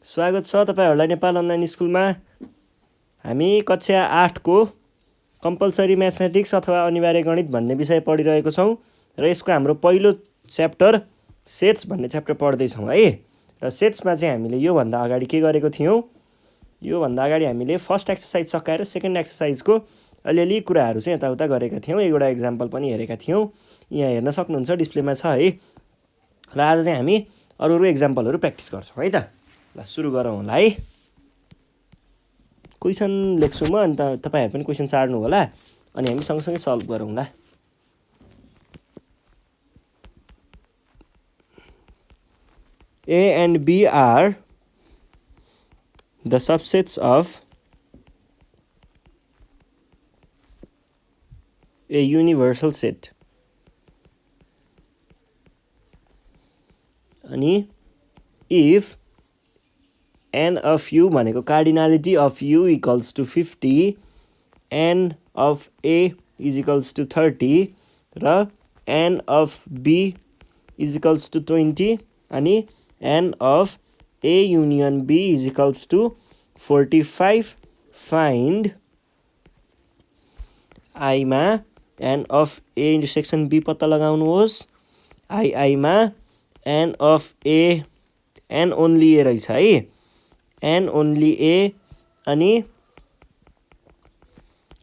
स्वागत छ तपाईहरुलाई नेपाल अनलाइन स्कुलमा। हामी कक्षा 8 को कम्पलसरी म्याथमेटिक्स अथवा अनिवार्य गणित भन्ने विषय पढिरहेको छौं र यसको हाम्रो पहिलो च्याप्टर सेट्स भन्ने च्याप्टर पढ्दै छौं है। र सेट्समा चाहिँ हामीले यो भन्दा अगाडि के गरेको थियौं? यो भन्दा अगाडि हामीले फर्स्ट एक्सरसाइज सकाएर सेकेन्ड एक्सरसाइजको अलिअलि कुराहरु चाहिँ यताउता गरेका थियौं। एउटा एक्जाम्पल पनि हेरेका थियौं। यहाँ हेर्न सक्नुहुन्छ डिस्प्लेमा छ है। र आज चाहिँ हामी अरु एक्जाम्पलहरु प्र्याक्टिस गर्छौं है त। ल सुरु गरौँ होला है। क्वेशन लेख्छु म अनि तपाईहरु पनि क्वेशन सार्नु होला अनि हामी सँगसँगै सल्भ गरौँ ला। A and B are the subsets of a universal set. अनि if n of u भनेको cardinality of u equals to 50, n of a is equals to 30 र n of b is equals to 20 अनि n of a union b is equals to 45, find I मा n of a intersection b पत्ता लगाउनुहोस्। I मा n of a n only a रहेछ है। n only a अनि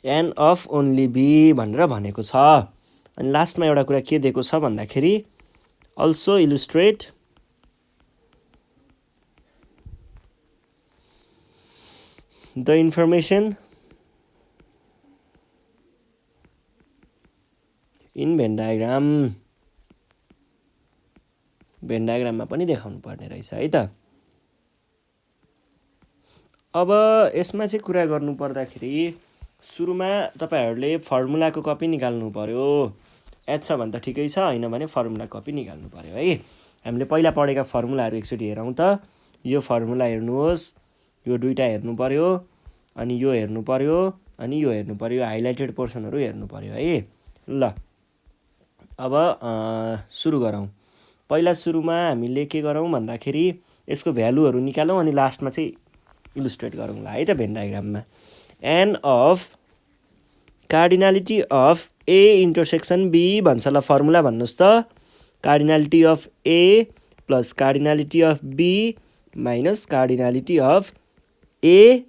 n of only b भनेर भनेको छ। अनि लास्टमा एउटा कुरा के दिएको छ भन्दाखेरि also illustrate the information in Venn diagram। Venn डायग्राममा पनि देखाउनु पर्ने रहेछ है त। अब यसमा चाहिँ कुरा गर्नु पर्दाखेरि सुरुमा तपाईहरुले फर्मुलाको कपी निकाल्नु पर्यो। याद छ भने त ठिकै छ, हैन भने फर्मुला कपी निकाल्नु पर्यो है। हामीले पहिला पढेका फर्मुलाहरु एकचोटी हेरौं त। यो फर्मुला हेर्नुहोस्, यो दुईटा हेर्नु पर्यो, अनि यो हेर्नु पर्यो, अनि यो हेर्नु पर्यो। हाइलाइटेड पोर्सनहरु हेर्नु पर्यो है। ल अब सुरु गरौँ। पहिला सुरुमा हामीले के गरौँ भन्दाखेरि यसको भ्यालुहरु निकालौं अनि लास्टमा चाहिँ इलुस्ट्रेट गरौँ ला है त van डायग्राममा। n of cardinality of a intersection b भन्छ ल फर्मुला भन्नुस् त। cardinality of a plus cardinality of b minus cardinality of a।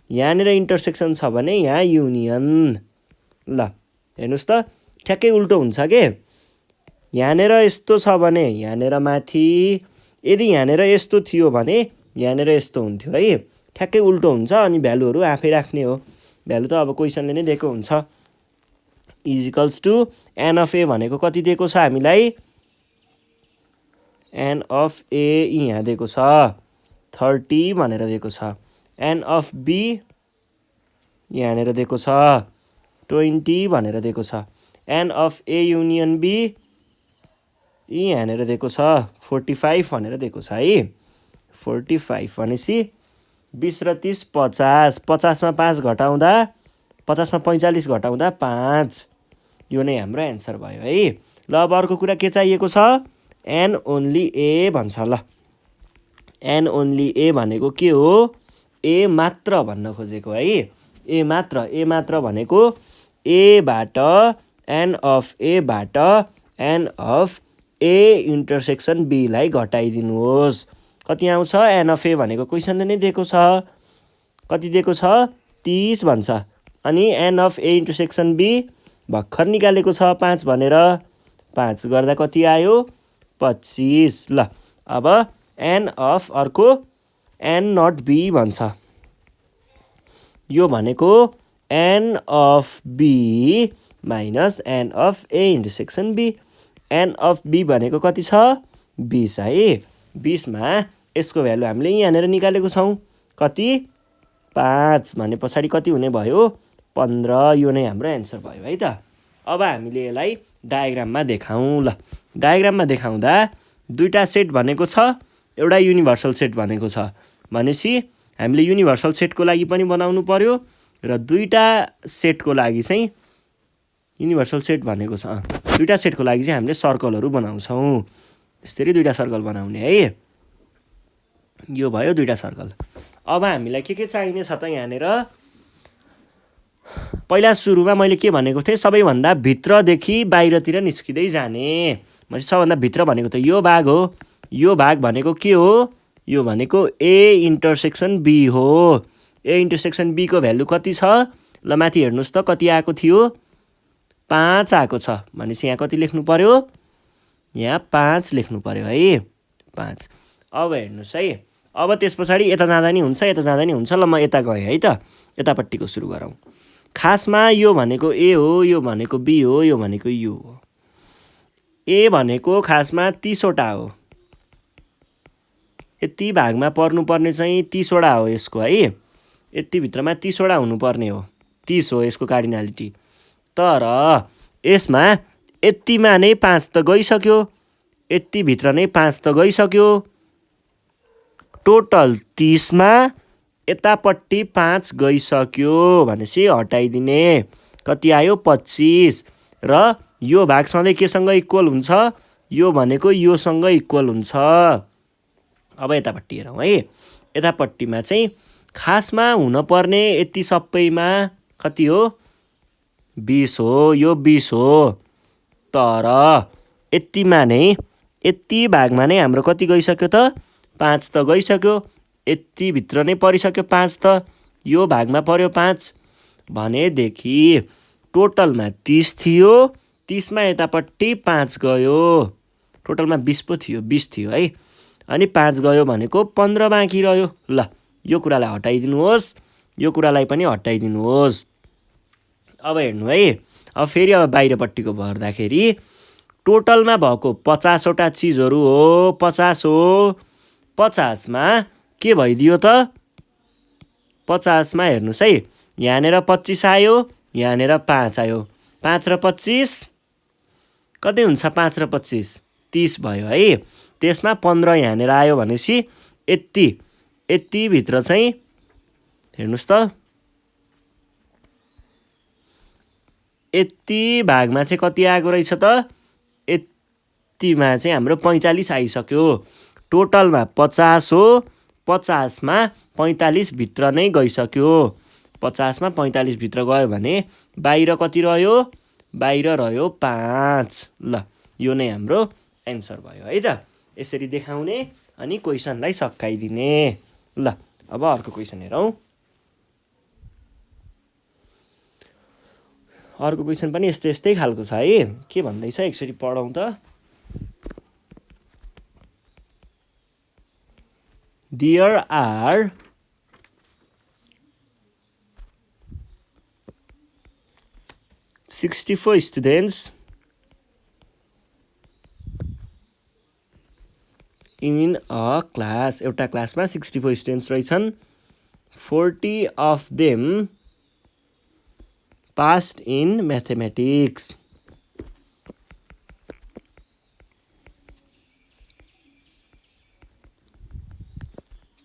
यहाँनिर इन्टरसेक्सन छ भने यहाँ युनियन। ल हेर्नुस् त ठ्याक्कै उल्टो हुन्छ के। यहाँनिर यस्तो छ भने यहाँनिर माथि, यदि यहाँनिर यस्तो थियो भने यहाँनिर यस्तो हुन्थ्यो है। ठ्याक्कै उल्टो हुन्छ अनि भ्यालुहरु आफै राख्ने हो। भ्यालु त अब क्वेशनले नै दिएको हुन्छ। Is equals to n of a भनेको कति दिएको छ हामीलाई? n of a यहाँ दिएको छ 30 भनेर दिएको छ। n of b यहाँनिर दिएको छ 20 भनेर दिएको छ। n of a union b यहाँनिर दिएको छ 45 भनेर दिएको छ है। 45 भनेपछि 20 र 30 50, 50 मा 5 घटाउँदा 50 मा 45 घटाउँदा 5। यो नै हाम्रो एन्सर भयो है। ल अब अर्को कुरा के चाहिएको छ? n only a भन्छ ल। n only a भनेको के हो? a मात्र भन्न खोजेको है। a मात्र भनेको a बाट n of a बाट n of a intersection b लाई घटाइदिनुहोस्। कति आउँछ? n of a भनेको क्वेशनले नै दिएको छ। कति दिएको छ? 30 भन्छ। अनि n of a intersection b भर्खर निकालेको छ 5 भनेर। 5 गर्दा कति आयो? 25। ल अब n of अर्को n not b भन्छ। यो भनेको n of b minus n of a intersection b। n of b भनेको कति छ? 20 है। 20 मा यसको भ्यालु हामीले यहाँनिर निकालेको छौं। कति? 5 भने पछाडी कति हुने भयो? 15। यो नै हाम्रो एन्सर भयो है त। अब हामीले यसलाई डायग्राममा देखाउँ ल। डायग्राममा देखाउँदा दुईटा सेट भनेको छ, एउटा युनिभर्सल सेट भनेको छ। भनेपछि हामीले युनिभर्सल सेटको लागि पनि बनाउनु पर्यो र दुईटा सेटको लागि चाहिँ युनिभर्सल सेट भनेको छ। दुईटा सेटको लागि चाहिँ हामीले सर्कलहरु बनाउँछौं। यसरी दुईटा सर्कल बनाउने है। यो भयो दुईटा सर्कल। अब हामीलाई के चाहिने छ त यहाँनिर, पहिला सुरुमा मैले के भनेको थिएँ, सबैभन्दा भित्रदेखि बाहिरतिर निस्किँदै जाने। मैले सबभन्दा भित्र भनेको त यो भाग हो। यो भाग भनेको के हो, यो भनेको ए इन्टरसेक्सन बी हो। ए इन्टरसेक्सन बीको भ्यालु कति छ, ल माथि हेर्नुहोस् त कति आएको थियो, 5 आएको छ। भनेपछि यहाँ कति लेख्नु पर्यो, यहाँ 5 लेख्नु पर्यो है, 5। अब हेर्नुहोस् है, अब त्यस पछाडि यता जाँदा नि हुन्छ, यता जाँदा नि हुन्छ। ल म यता गएँ है त, यतापट्टिको सुरु गरौँ। खासमा यो भनेको ए हो, यो भनेको बी हो, यो भनेको यु हो। ए भनेको खासमा 30 वटा हो, यति भागमा पर्नुपर्ने चाहिँ 30 वटा हो यसको है, यति भित्रमा 30 वटा हुनुपर्ने हो, 30 हो यसको कार्डिनालिटी। तर यसमा यतिमा नै 5 त गइसक्यो, यति भित्र नै 5 त गइसक्यो, टोटल 30 मा यतापट्टि 5 गइसक्यो भनेपछि हटाइदिने, कति आयो 25। र यो भाग सधैँ केसँग इक्वल हुन्छ, यो भनेको योसँग इक्वल हुन्छ। अब यतापट्टि हेरौँ है, यतापट्टिमा चाहिँ खासमा हुनपर्ने यति सबैमा कति हो, 20 हो, यो 20 हो। तर यतिमा नै, यति भागमा नै हाम्रो कति गइसक्यो त, 5 त गइसक्यो, यति भित्र नै परिसक्यो 5 त, यो भागमा पर्यो 5 भनेदेखि टोटलमा 30 थियो, 30 मा यतापट्टि 5 गयो, टोटलमा 20 पो थियो, 20 थियो है। अनि 5 गयो भनेको 15 बाँकी रह्यो। ल यो कुरालाई हटाइदिनुहोस्, यो कुरालाई पनि हटाइदिनुहोस्। अब हेर्नु है, अब फेरि अब बाहिरपट्टिको भर्दाखेरि टोटलमा भएको 50 वटा चिजहरू हो, 50 हो। 50 मा के भइदियो त, 50 मा हेर्नुहोस् है, यहाँनिर 25 आयो, यहाँनिर 5 आयो, 5 र 25 कति हुन्छ, 5 र 25 30 भयो है। त्यसमा 15 यहाँनिर आयो भनेपछि यति भित्र चाहिँ हेर्नुहोस् त, यति भागमा चाहिँ कति आएको रहेछ त, यतिमा चाहिँ हाम्रो 45 आइसक्यो। टोटलमा 50 हो, 50 मा 45 भित्र नै गइसक्यो, 50 मा 45 भित्र गयो भने बाहिर कति रह्यो, बाहिर रह्यो 5। ल यो नै हाम्रो एन्सर भयो है त। यसरी देखाउने अनि क्वेसनलाई सकाइदिने। ल अब अर्को क्वेसन हेरौँ। अर्को क्वेसन पनि यस्तै खालको छ है, के भन्दैछ एकचोटि पढौँ त। There are 64 students in a class। एउटा क्लासमा 64 स्टुडेन्ट्स रहेछन्, 40 of them passed in mathematics।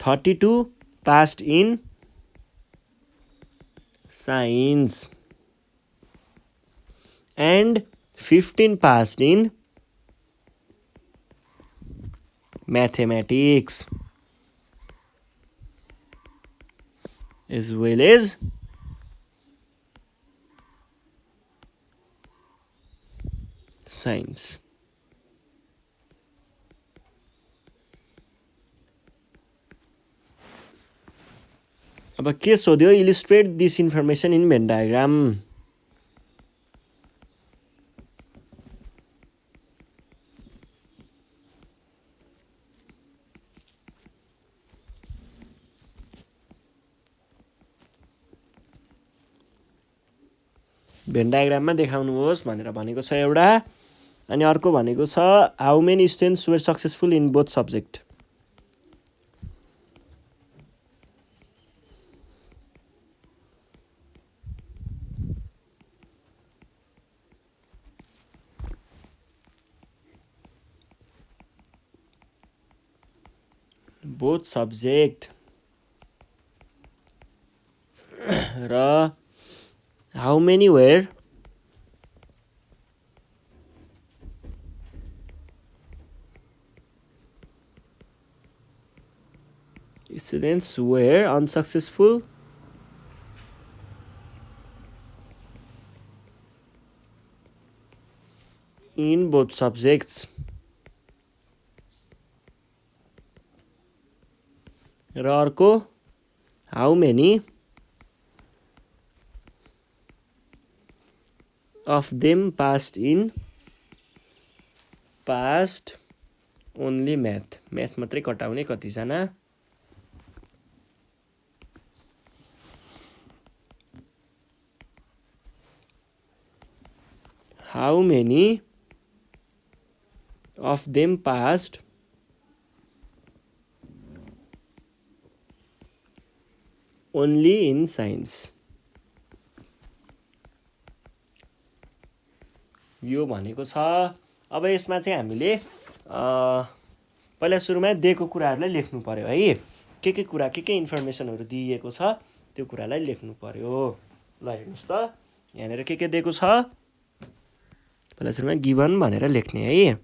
32 passed in science and 15 passed in mathematics as well as science। अब के सोध्यो, illustrate this information in Venn diagram. Venn डायग्राममा देखाउनुहोस् भनेर भनेको छ एउटा, अनि अर्को भनेको छ how many students were successful in both subject. Both subject र how many were Students were unsuccessful in both subjects. र अर्को how many of them passed only math. Math मात्रै कटाउने कतिजना? How many of them passed only in science? यो भनेको छ। अब यसमा चाहिँ हामीले पहिला सुरुमा दिएको कुराहरूलाई लेख्नु पर्यो है। के कुरा के इन्फर्मेसनहरू दिएको छ त्यो कुरालाई लेख्नु पर्यो। ल हेर्नुहोस् त यहाँनिर के दिएको छ। पहिला सुरुमा गिभन भनेर लेख्ने है।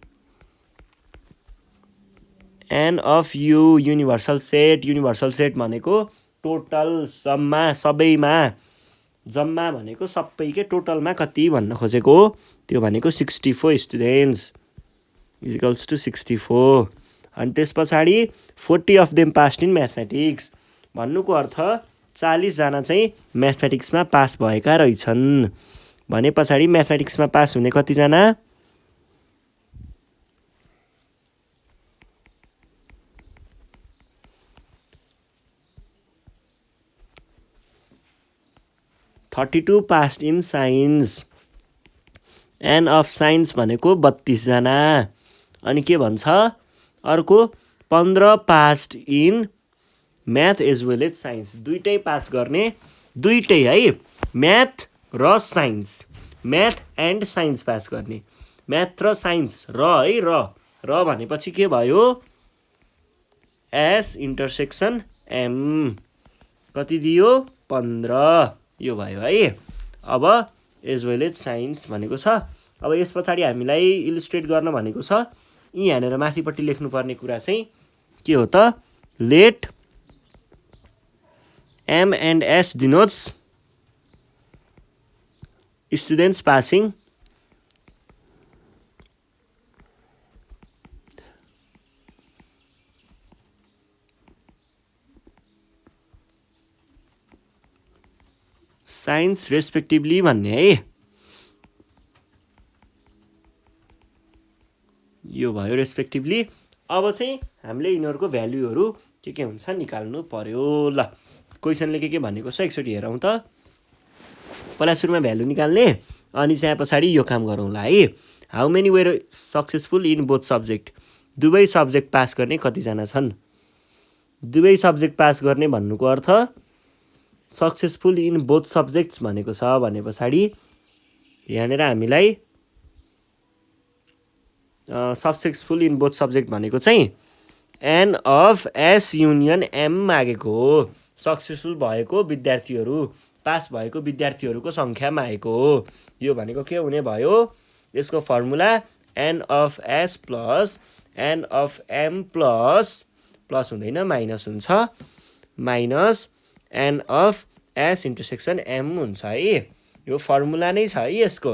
N of U universal set. Universal set भनेको टोटल जम्मा भनेको सबैकै टोटलमा कति भन्न खोजेको हो। त्यो भनेको 64 स्टुडेन्ट्स इजिकल्स टु 64। अनि त्यस पछाडि 40 of them passed in mathematics भन्नुको अर्थ 40 जना चाहिँ म्याथमेटिक्समा पास भएका रहेछन् भने पछाडि म्याथमेटिक्समा पास हुने कतिजना? 32 passed in science. N of science भनेको 32 जना। अनि के भन्छ अर्को 15 passed in math as well as science. दुईटै पास गर्ने, दुईटै है म्याथ र science, math and science pass गर्ने। म्याथ र साइन्स है र भनेपछि के भयो? एस इन्टरसेक्सन एम कति दियो? 15 यो भयो है। अब एज वेल एज साइन्स भनेको छ। अब यस पछाडि हामीलाई इलिस्ट्रेट गर्न भनेको छ। यहाँनिर माथिपट्टि लेख्नुपर्ने कुरा चाहिँ के हो त? Let M and S denotes students passing science respectively भन्ने है। यो भयो रेस्पेक्टिभली। अब चाहिँ हामीले यिनीहरूको भ्याल्युहरू के हुन्छ निकाल्नु पर्यो। ल क्वेसनले के भनेको छ एकचोटि हेरौँ त। पहिला सुरुमा भ्याल्यु निकाल्ने अनि चाहिँ पछाडि यो काम गरौँला है। How many were successful in both subject. दुवै सब्जेक्ट पास गर्ने कतिजना छन्? दुवै सब्जेक्ट पास गर्ने भन्नुको अर्थ सक्सेसफुल इन बोथ सब्जेक्ट्स भनेको छ भने पछाडि यहाँनिर हामीलाई सक्सेसफुल इन बोथ सब्जेक्ट भनेको चाहिँ n of S union M मागेको हो। सक्सेसफुल भएको विद्यार्थीहरू, पास भएको विद्यार्थीहरूको सङ्ख्या मागेको हो। यो भनेको के हुने भयो? यसको formula n of S plus n of M plus हुँदैन माइनस हुन्छ, minus n of S intersection M हुन्छ है। यो फर्मुला नै छ है यसको।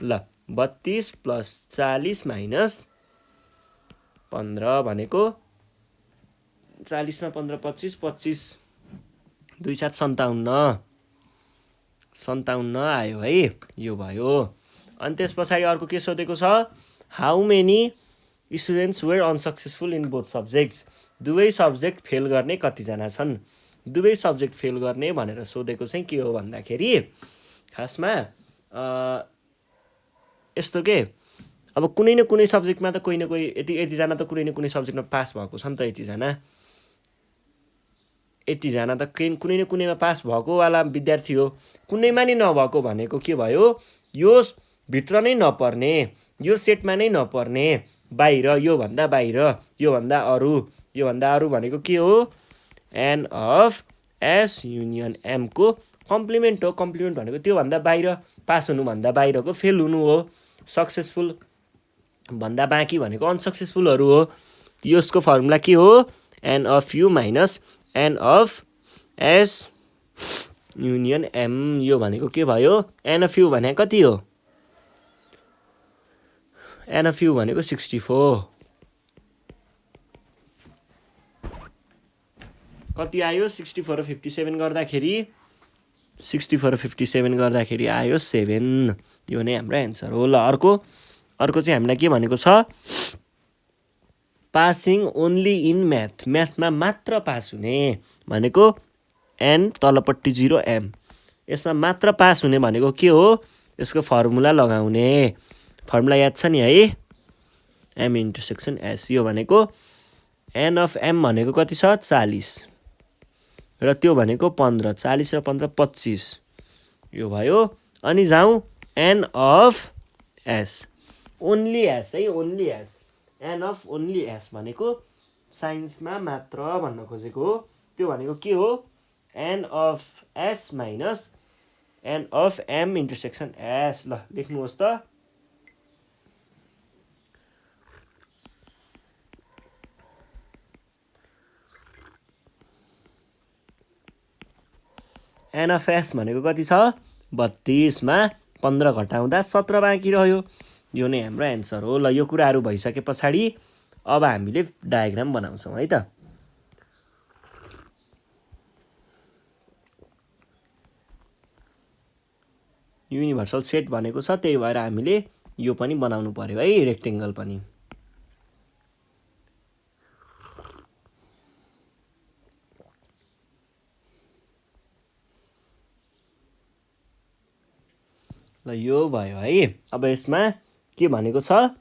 ल 32 प्लस 40 माइनस 15 भनेको 40 मा 15 25 25 2 7 57 आयो है। यो भयो। अनि त्यस पछाडि अर्को के सोधेको छ? How many students were unsuccessful in both subjects. दुवै सब्जेक्ट फेल गर्ने कतिजना छन्? दुवै सब्जेक्ट फेल गर्ने भनेर सोधेको चाहिँ के हो भन्दाखेरि खासमा यस्तो के अब कुनै न कुनै सब्जेक्टमा त कोही न कोही यतिजना त कुनै न कुनै सब्जेक्टमा पास भएको छ नि त। यतिजना त कुनै न कुनैमा पास भएकोवाला विद्यार्थी हो। कुनैमा नि नभएको भनेको के भयो? यो भित्र नै नपर्ने, यो सेटमा नै नपर्ने, बाहिर, योभन्दा बाहिर, योभन्दा अरू भनेको के हो? एन अफ एस युनियन एमको कम्प्लिमेन्ट हो। कम्प्लिमेन्ट भनेको त्योभन्दा बाहिर, पास हुनुभन्दा बाहिरको फेल हुनु हो। सक्सेसफुल भन्दा बाँकी भनेको अनसक्सेसफुलहरू हो। यसको फर्मुला के हो? N of U minus n of S union M, यो भनेको के भयो? एन अफ यु भने कति हो? एन अफ यु भनेको 64। कति आयो? 64 र 57 गर्दाखेरि 64 र 57 गर्दाखेरि आयो 7। यो नै हाम्रो एन्सर हो। ल अर्को चाहिँ हामीलाई के भनेको छ? पासिङ ओन्ली इन म्याथ, म्याथमा मात्र पास हुने भनेको एन तलपट्टि 0 एम, यसमा मात्र पास हुने भनेको के हो? यसको फर्मुला लगाउने। फर्मुला याद छ नि है? M intersection S. यो भनेको एन अफ एम भनेको कति छ? 40 र त्यो भनेको 15, 40 र 15 25 यो भयो। अनि जाउँ N of S, only S है, only S. N of only S भनेको साइन्समा मात्र भन्न खोजेको हो। त्यो भनेको के हो? N of S minus n of M intersection S. ल लेख्नुहोस् त। एन अफ एस भनेको कति छ? 32 मा 15 घटाउँदा 17 बाँकी रह्यो। यो नै हाम्रो एन्सर हो। ल यो कुराहरू भइसके पछाडि अब हामीले डायग्राम बनाउँछौँ है त। युनिभर्सल सेट भनेको छ, त्यही भएर हामीले यो पनि बनाउनु पर्यो है, रेक्टेङ्गल पनि। ल यो भयो है। अब यसमा के भनेको छ?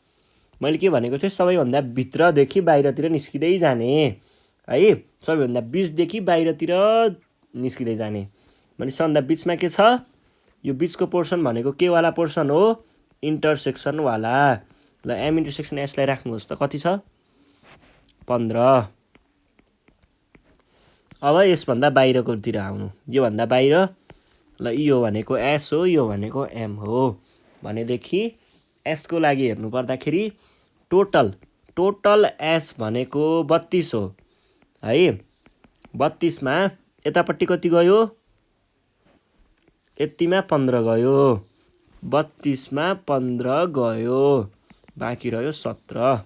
मैले के भनेको थिएँ? सबैभन्दा भित्रदेखि बाहिरतिर निस्किँदै जाने है, सबैभन्दा बिचदेखि बाहिरतिर निस्किँदै जाने। भने सबभन्दा बिचमा के छ? यो बिचको पोर्सन भनेको के वाला पोर्सन हो? इन्टरसेक्सन वाला। ल एम इन्टरसेक्सन एसलाई राख्नुहोस् त। कति छ? 15। अब यसभन्दा बाहिरकोतिर आउनु, योभन्दा बाहिर। ल यो भनेको एस हो, यो भनेको एम हो भनेदेखि एसको लागि हेर्नु पर्दाखेरि टोटल एस भनेको 32 हो है। 32 मा यतापट्टि कति गयो? यतिमा 15 गयो। 32 मा 15 गयो, बाँकी रह्यो 17।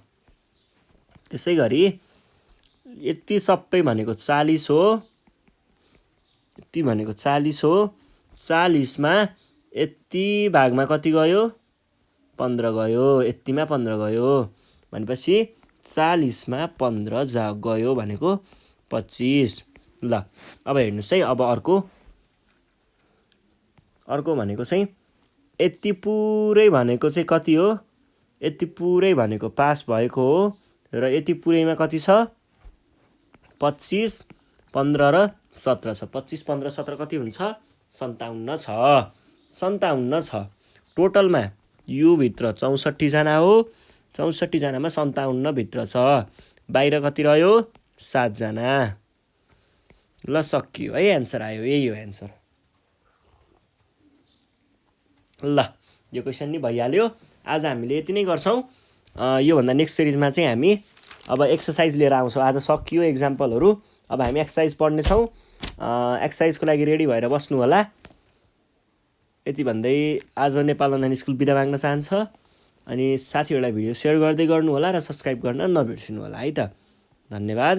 त्यसै गरी यति सबै भनेको 40 हो, यति भनेको 40 हो। 40 मा यति भागमा कति गयो? 15 गयो, यतिमा 15 गयो भनेपछि 40 मा 15 गयो भनेको 25। ल अब हेर्नुहोस् है। अब अर्को भनेको चाहिँ यति पुरै भनेको चाहिँ कति हो? यति पुरै भनेको पास भएको हो र यति पुरैमा कति छ? 25, 15 र 17 छ। 25, 15, 17 कति हुन्छ? 57 छ। 57 छ। टोटलमा यो भित्र 64 जना हो, 64 जनामा 57 भित्र छ। बाहिर कति रह्यो? 7 जना। ल सकियो है, एन्सर आयो। यही हो एन्सर। ल यो क्वेसन नि भइहाल्यो। आज हामीले यति नै गर्छौँ। योभन्दा नेक्स्ट सिरिजमा चाहिँ हामी अब एक्सर्साइज लिएर आउँछौँ। आज सकियो एक्जाम्पलहरू, अब हामी एक्सर्साइज पढ्नेछौँ। एक्सर्साइजको लागि रेडी भएर बस्नु होला। यति भन्दै आज नेपाल अनलाइन स्कुल बिदा माग्न चाहन्छ। अनि साथीहरूलाई भिडियो सेयर गर्दै गर्नु होला र सब्सक्राइब गर्न नबिर्सिनु होला है त। धन्यवाद।